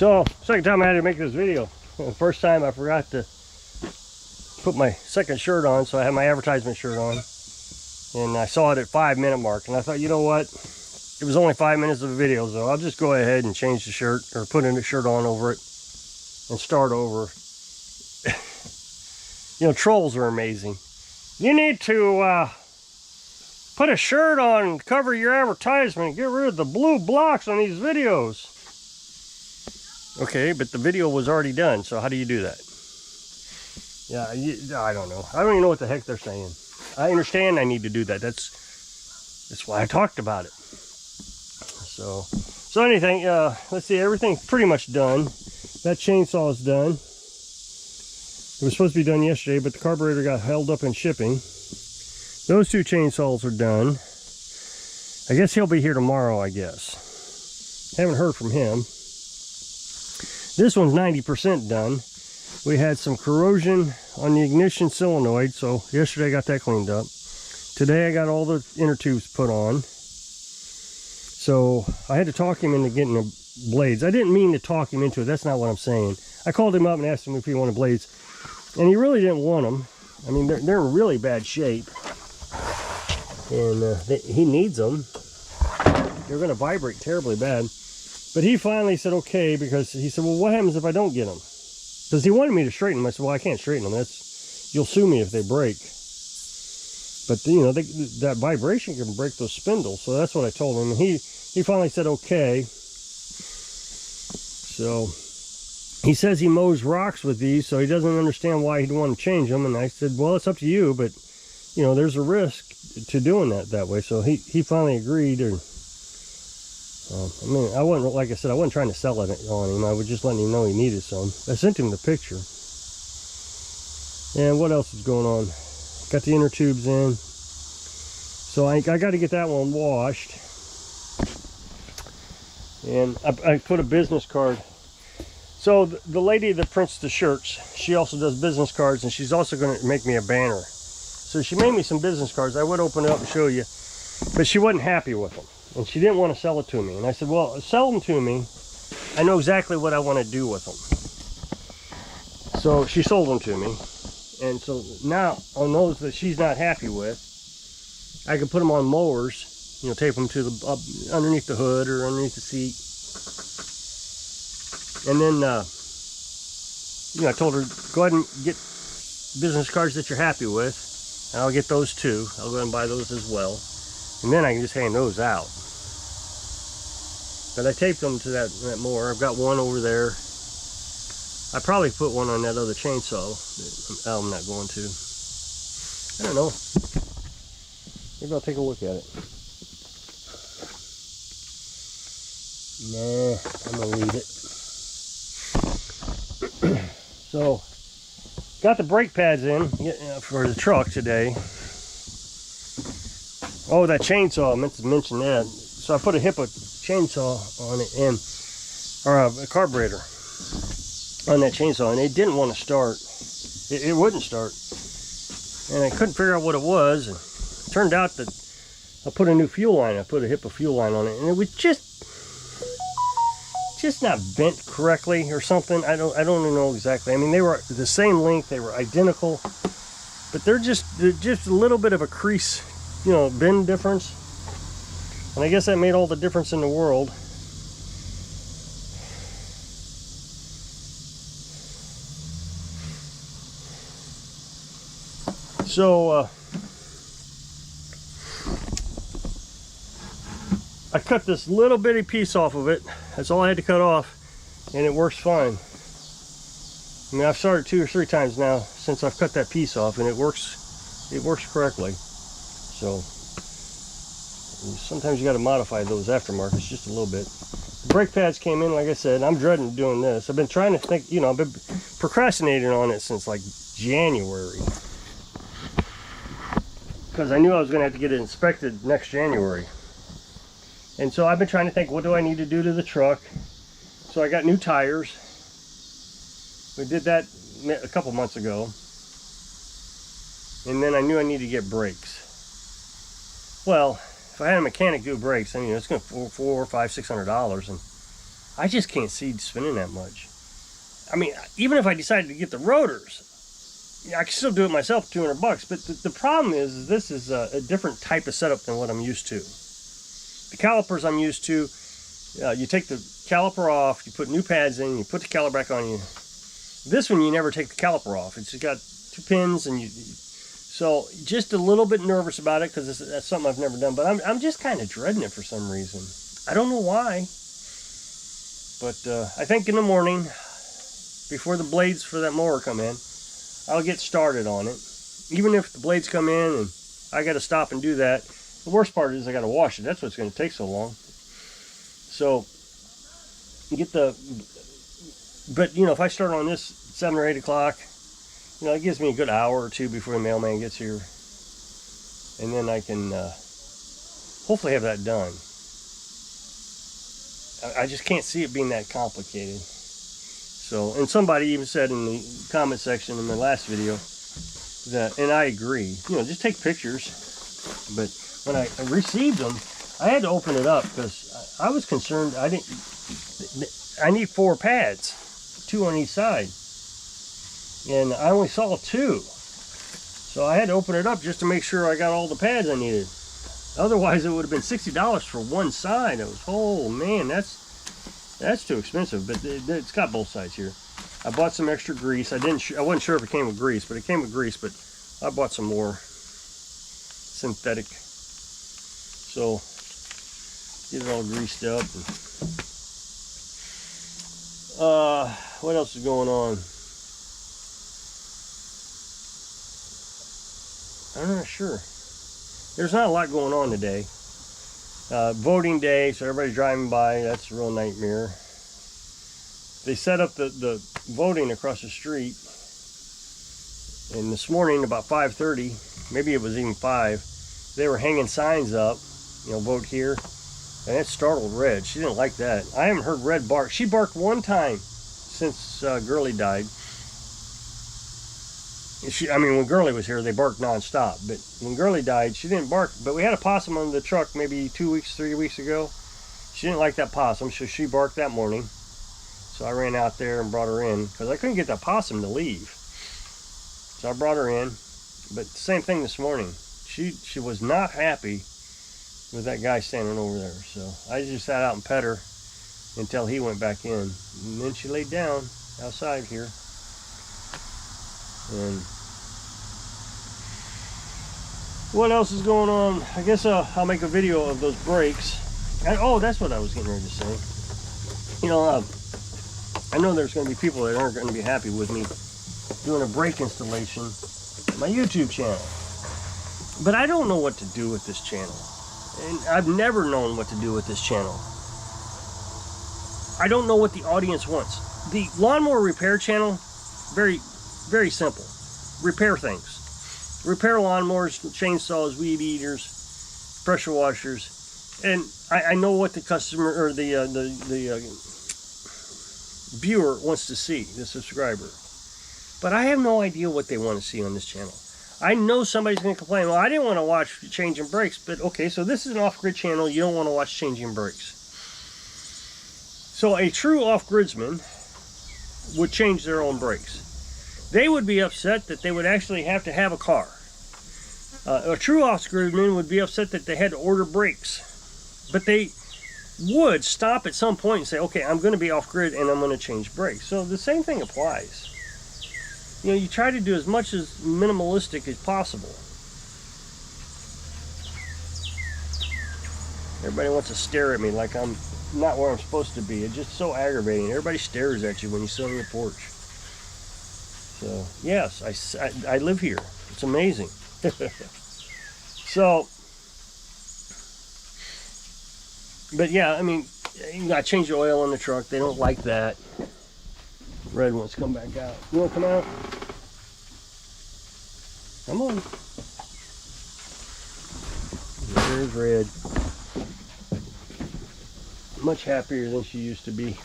So, second time I had to make this video. The first time I forgot to put my second shirt on, so I had my advertisement shirt on. And I saw it at 5-minute mark, and I thought, you know what? It was only 5 minutes of a video, so I'll just go ahead and change the shirt, or put a new shirt on over it, and start over. You know, trolls are amazing. You need to put a shirt on, cover your advertisement, and get rid of the blue blocks on these videos. Okay, but the video was already done, so how do you do that? Yeah, I don't know. I don't even know what the heck they're saying. I understand I need to do that. That's why I talked about it. So anything, let's see, everything's pretty much done. That chainsaw is done. It was supposed to be done yesterday, but the carburetor got held up in shipping. Those two chainsaws are done. I guess he'll be here tomorrow, I guess. Haven't heard from him. This one's 90% done. We had some corrosion on the ignition solenoid, so yesterday I got that cleaned up. Today I got all the inner tubes put on. So I had to talk him into getting the blades. I didn't mean to talk him into it. That's not what I'm saying. I called him up and asked him if he wanted blades, and he really didn't want them. I mean, they're in really bad shape, and he needs them. They're going to vibrate terribly bad. But he finally said okay, because he said, well, what happens if I don't get them? Because he wanted me to straighten them. I said, well, I can't straighten them. You'll sue me if they break. But, you know, that vibration can break those spindles. So that's what I told him. And he finally said okay. So he says he mows rocks with these, so he doesn't understand why he'd want to change them. And I said, well, it's up to you, but, you know, there's a risk to doing that way. So he finally agreed. I mean, I wasn't, like I said, I wasn't trying to sell it on him. I was just letting him know he needed some. I sent him the picture. And what else is going on? Got the inner tubes in. So I got to get that one washed. And I put a business card. So the lady that prints the shirts, she also does business cards, and she's also going to make me a banner. So she made me some business cards. I would open it up and show you, but she wasn't happy with them, and she didn't want to sell it to me. And I said, well, sell them to me. I know exactly what I want to do with them. So she sold them to me. And so now on those that she's not happy with, I can put them on mowers, you know, tape them to the underneath the hood or underneath the seat. And then, you know, I told her, go ahead and get business cards that you're happy with, and I'll get those too. I'll go ahead and buy those as well. And then I can just hand those out. But I taped them to that mower. I've got one over there. I probably put one on that other chainsaw. I'm not going to. I don't know. Maybe I'll take a look at it. Nah, I'm gonna leave it. So, got the brake pads in for the truck today. Oh, that chainsaw, I meant to mention that. So I put a HIPAA chainsaw on it, or a carburetor on that chainsaw, and it didn't want to start. It wouldn't start, and I couldn't figure out what it was. And it turned out that I put a new fuel line. I put a HIPAA fuel line on it, and it was just not bent correctly or something. I don't know exactly. I mean, they were the same length, they were identical, but they're just a little bit of a crease, you know, bend difference. And I guess that made all the difference in the world. So I cut this little bitty piece off of it. That's all I had to cut off, and it works fine. I mean, I've started 2 or 3 times now since I've cut that piece off, and it works correctly. So sometimes you got to modify those aftermarkets just a little bit. The brake pads came in, like I said. I'm dreading doing this. I've been trying to think, you know, I've been procrastinating on it since like January, because I knew I was going to have to get it inspected next January. And so I've been trying to think, what do I need to do to the truck? So I got new tires. We did that a couple months ago. And then I knew I needed to get brakes. Well, if I had a mechanic do brakes, I mean, it's going to $400, $500, $600. And I just can't see spending that much. I mean, even if I decided to get the rotors, I can still do it myself, $200 bucks. But the problem is this is a different type of setup than what I'm used to. The calipers I'm used to, you take the caliper off, you put new pads in, you put the caliper back on. This one, you never take the caliper off. It's got 2 pins, and so just a little bit nervous about it because that's something I've never done. But I'm just kind of dreading it for some reason. I don't know why. But I think in the morning, before the blades for that mower come in, I'll get started on it. Even if the blades come in and I got to stop and do that, the worst part is I got to wash it. That's what's going to take so long. So get but you know, if I start on this 7 or 8 o'clock, you know, it gives me a good hour or two before the mailman gets here, and then I can hopefully have that done. I just can't see it being that complicated. So, and somebody even said in the comment section in my last video that, and I agree, you know, just take pictures. But when I received them, I had to open it up because I was concerned. I need 4 pads, 2 on each side, and I only saw 2. So I had to open it up just to make sure I got all the pads I needed. Otherwise, it would have been $60 for one side. It was, oh man, that's too expensive. But it's got both sides here. I bought some extra grease. I wasn't sure if it came with grease, but it came with grease. But I bought some more synthetic. So get it all greased up. And, what else is going on? I'm not sure. There's not a lot going on today. Voting day, so everybody's driving by. That's a real nightmare. They set up the voting across the street, and this morning about 5:30, maybe it was even 5, they were hanging signs up, you know, vote here, and it startled Red. She didn't like that. I haven't heard Red bark. She barked one time since Girly died. I mean, when Girly was here, they barked nonstop. But when Girly died, she didn't bark. But we had a possum on the truck maybe 2 weeks, 3 weeks ago. She didn't like that possum, so she barked that morning. So I ran out there and brought her in because I couldn't get that possum to leave. So I brought her in. But same thing this morning. She was not happy with that guy standing over there. So I just sat out and pet her until he went back in. And then she laid down outside here. And what else is going on? I guess I'll make a video of those brakes. Oh, that's what I was getting ready to say. You know, I know there's going to be people that aren't going to be happy with me doing a brake installation on my YouTube channel. But I don't know what to do with this channel. And I've never known what to do with this channel. I don't know what the audience wants. The lawnmower repair channel, very simple. Repair things. Repair lawnmowers, chainsaws, weed eaters, pressure washers, and I know what the customer or the viewer wants to see, the subscriber. But I have no idea what they want to see on this channel. I know somebody's going to complain, well, I didn't want to watch changing brakes, but okay, so this is an off-grid channel. You don't want to watch changing brakes. So a true off-gridsman would change their own brakes. They would be upset that they would actually have to have a car. A true off-gridman would be upset that they had to order brakes. But they would stop at some point and say, okay, I'm going to be off-grid and I'm going to change brakes. So the same thing applies. You know, you try to do as much as minimalistic as possible. Everybody wants to stare at me like I'm not where I'm supposed to be. It's just so aggravating. Everybody stares at you when you sit on your porch. So, yes, I live here. It's amazing. So, but yeah, I mean, I changed the oil on the truck. They don't like that. Red wants to come back out. You want to come out? Come on. There's Red. Much happier than she used to be.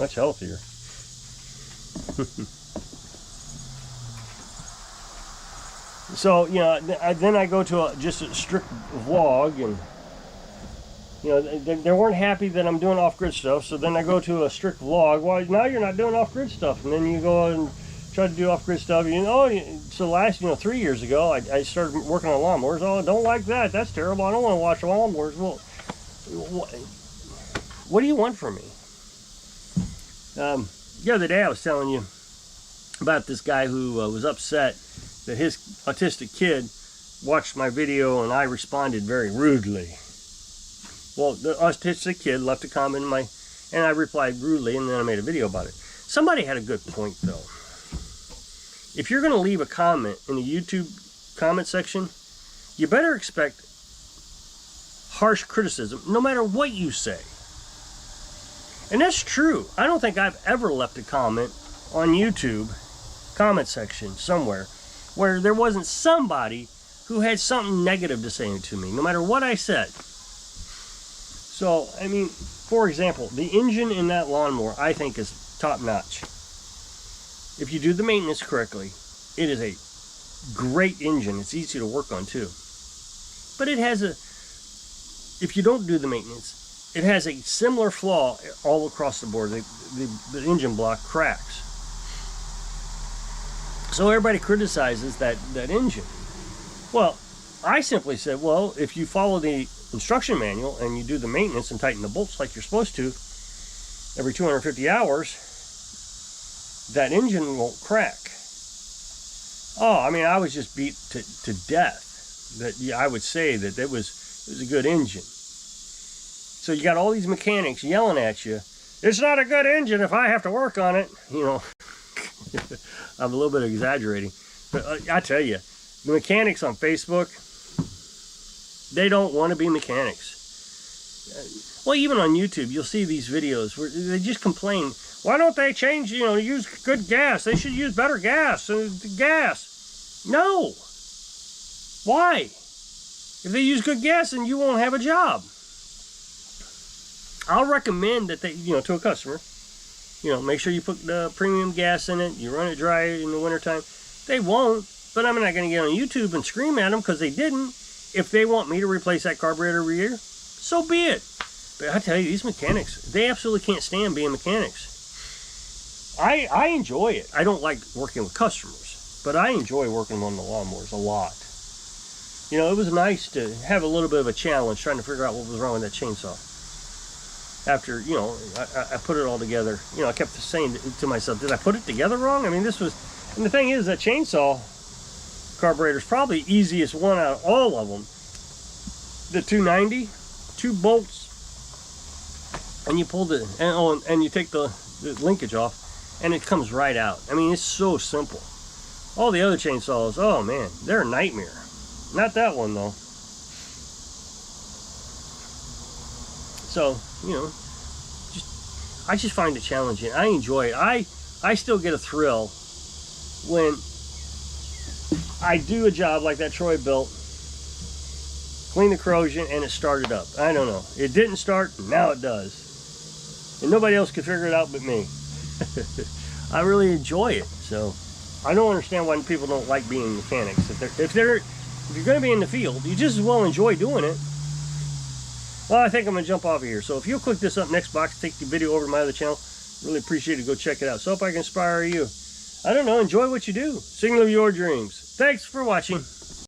Much healthier. So, you know, then I go to just a strict vlog, and You know, they weren't happy that I'm doing off-grid stuff, so then I go to a strict vlog. Well, now you're not doing off-grid stuff, and then you go and try to do off-grid stuff. You know, so last, 3 years ago, I started working on lawnmowers. Oh, I don't like that. That's terrible. I don't want to watch lawnmowers. Well, what do you want from me? The other day I was telling you about this guy who was upset that his autistic kid watched my video and I responded very rudely. Well, the autistic kid left a comment and I replied rudely, and then I made a video about it. Somebody had a good point, though. If you're going to leave a comment in the YouTube comment section, you better expect harsh criticism, no matter what you say. And that's true. I don't think I've ever left a comment on YouTube comment section somewhere where there wasn't somebody who had something negative to say to me, no matter what I said. So, I mean, for example, the engine in that lawnmower, I think, is top-notch. If you do the maintenance correctly, it is a great engine. It's easy to work on, too. But it has if you don't do the maintenance, it has a similar flaw all across the board. The engine block cracks. So everybody criticizes that engine. Well, I simply said, well, if you follow the instruction manual and you do the maintenance and tighten the bolts like you're supposed to every 250 hours, that engine won't crack. Oh, I mean, I was just beat to death that I would say that it was a good engine. So you got all these mechanics yelling at you, it's not a good engine if I have to work on it. I'm a little bit exaggerating, but I tell you, the mechanics on Facebook, they don't want to be mechanics. Well, even on YouTube, you'll see these videos where they just complain, why don't they change, use good gas? They should use better gas. No. Why? If they use good gas, then you won't have a job. I'll recommend that they, to a customer, make sure you put the premium gas in it, you run it dry in the wintertime. They won't, but I'm not going to get on YouTube and scream at them because they didn't. If they want me to replace that carburetor every year, so be it. But I tell you, these mechanics, they absolutely can't stand being mechanics. I enjoy it. I don't like working with customers, but I enjoy working on the lawnmowers a lot. It was nice to have a little bit of a challenge trying to figure out what was wrong with that chainsaw. After, I put it all together, I kept saying to myself, did I put it together wrong? I mean, and the thing is, that chainsaw carburetor is probably the easiest one out of all of them. The 290, 2 bolts, and you pull and you take the linkage off, and it comes right out. I mean, it's so simple. All the other chainsaws, oh man, they're a nightmare. Not that one though. So, I just find it challenging. I enjoy it. I still get a thrill when I do a job like that Troy built, clean the corrosion, and it started up. I don't know. It didn't start, now it does. And nobody else could figure it out but me. I really enjoy it. So I don't understand why people don't like being mechanics. If you're going to be in the field, you just as well enjoy doing it. Well, I think I'm going to jump off of here. So if you'll click this up next box, take the video over to my other channel, really appreciate it. Go check it out. So if I can inspire you, I don't know, enjoy what you do. Signal of your dreams. Thanks for watching.